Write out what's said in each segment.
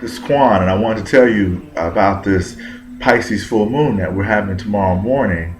This is Quan, and I wanted to tell you about this Pisces full moon that we're having tomorrow morning.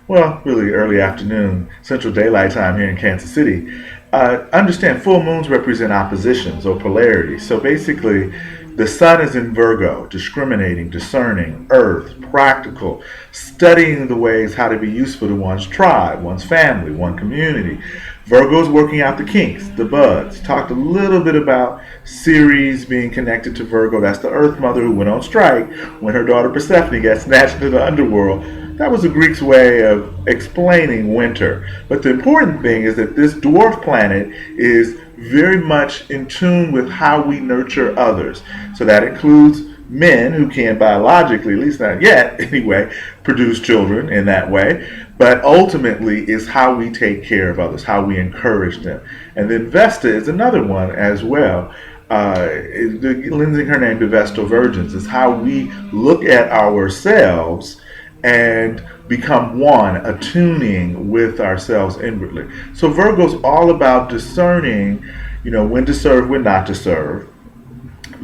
Well, really early afternoon, Central Daylight Time here in Kansas City. Understand, full moons represent oppositions or polarities. So basically, the sun is in Virgo, discriminating, discerning, earth, practical, studying the ways how to be useful to one's tribe, one's family, one community. Virgo's working out the kinks, the bugs. Talked a little bit about Ceres being connected to Virgo. That's the Earth Mother who went on strike when her daughter Persephone got snatched into the underworld. That was the Greeks' way of explaining winter. But the important thing is that this dwarf planet is very much in tune with how we nurture others. So that includes men who can biologically, at least not yet anyway, produce children in that way, but ultimately is how we take care of others, how we encourage them. And then Vesta is another one as well. Lending her name to Vestal Virgins is how we look at ourselves and become one, attuning with ourselves inwardly. So Virgo's all about discerning, when to serve, when not to serve,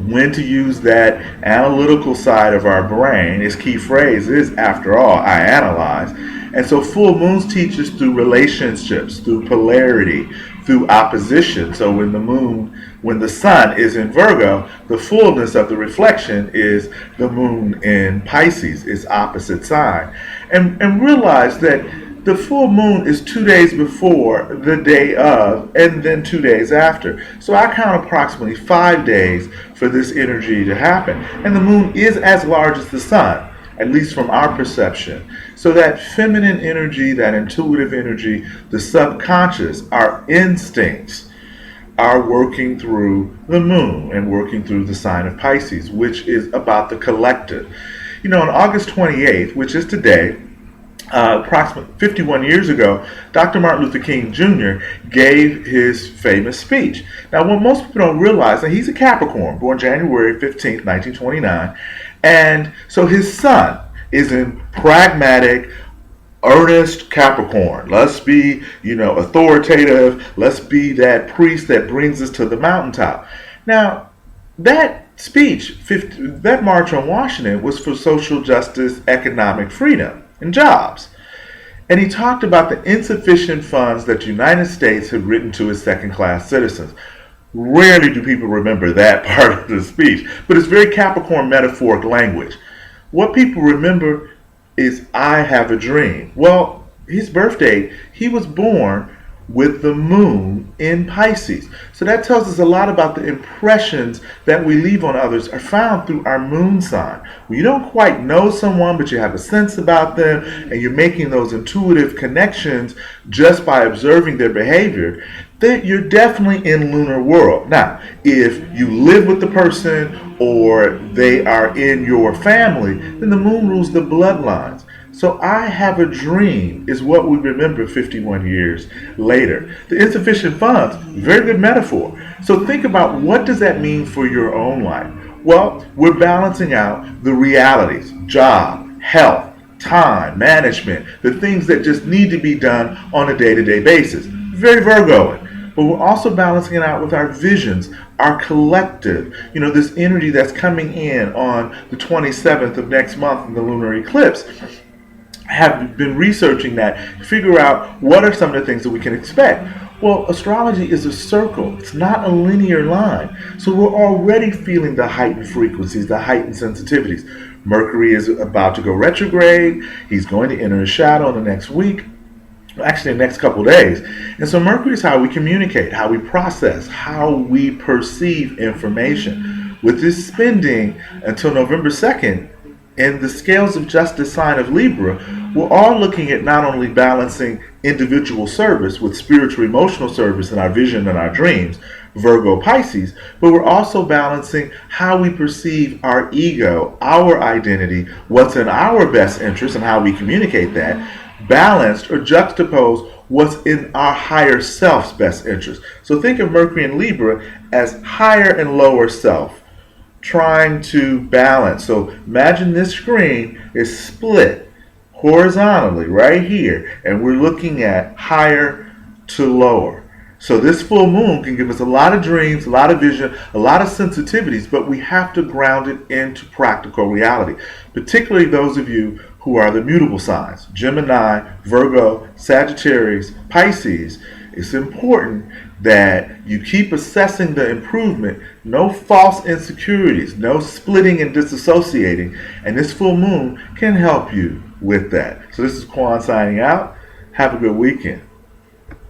when to use that analytical side of our brain. Its key phrase is, after all, I analyze. And so full moons teach us through relationships, through polarity, through opposition. So when the sun is in Virgo, the fullness of the reflection is the moon in Pisces, its opposite sign. And realize that the full moon is 2 days before, the day of, and then 2 days after. So I count approximately 5 days for this energy to happen. And the moon is as large as the sun, at least from our perception. So that feminine energy, that intuitive energy, the subconscious, our instincts are working through the moon and working through the sign of Pisces, which is about the collective. On August 28th, which is today, approximately 51 years ago, Dr. Martin Luther King Jr. gave his famous speech. Now, what most people don't realize, that he's a Capricorn, born January 15th, 1929, and so his sun is in pragmatic, earnest Capricorn. Let's be, authoritative. Let's be that priest that brings us to the mountaintop. Now, that speech, that March on Washington, was for social justice, economic freedom, and jobs. And he talked about the insufficient funds that the United States had written to its second-class citizens. Rarely do people remember that part of the speech, but it's very Capricorn metaphoric language. What people remember is, I have a dream. Well, his birth date, he was born with the moon in Pisces. So that tells us a lot about the impressions that we leave on others are found through our moon sign. When you don't quite know someone, but you have a sense about them, and you're making those intuitive connections just by observing their behavior, then you're definitely in lunar world. Now, if you live with the person or they are in your family, then the moon rules the bloodlines. So I have a dream is what we remember 51 years later. The insufficient funds, very good metaphor. So think about, what does that mean for your own life? Well, we're balancing out the realities, job, health, time, management, the things that just need to be done on a day-to-day basis. Very Virgoing. But we're also balancing it out with our visions, our collective, this energy that's coming in on the 27th of next month in the lunar eclipse. Have been researching that to figure out what are some of the things that we can expect. Well, astrology is a circle. It's not a linear line. So we're already feeling the heightened frequencies, the heightened sensitivities. Mercury is about to go retrograde. He's going to enter a shadow in the next week. Actually, the next couple days. And so Mercury is how we communicate, how we process, how we perceive information. With this spending until November 2nd, in the scales of justice sign of Libra, we're all looking at not only balancing individual service with spiritual emotional service in our vision and our dreams, Virgo Pisces, but we're also balancing how we perceive our ego, our identity, what's in our best interest and how we communicate that, balanced or juxtapose what's in our higher self's best interest. So think of Mercury in Libra as higher and lower self, trying to balance. So imagine this screen is split horizontally right here, and we're looking at higher to lower. So this full moon can give us a lot of dreams, a lot of vision, a lot of sensitivities, but we have to ground it into practical reality, particularly those of you who are the mutable signs, Gemini, Virgo, Sagittarius, Pisces. It's important that you keep assessing the improvement, no false insecurities, no splitting and disassociating, and this full moon can help you with that. So this is Quan signing out. Have a good weekend.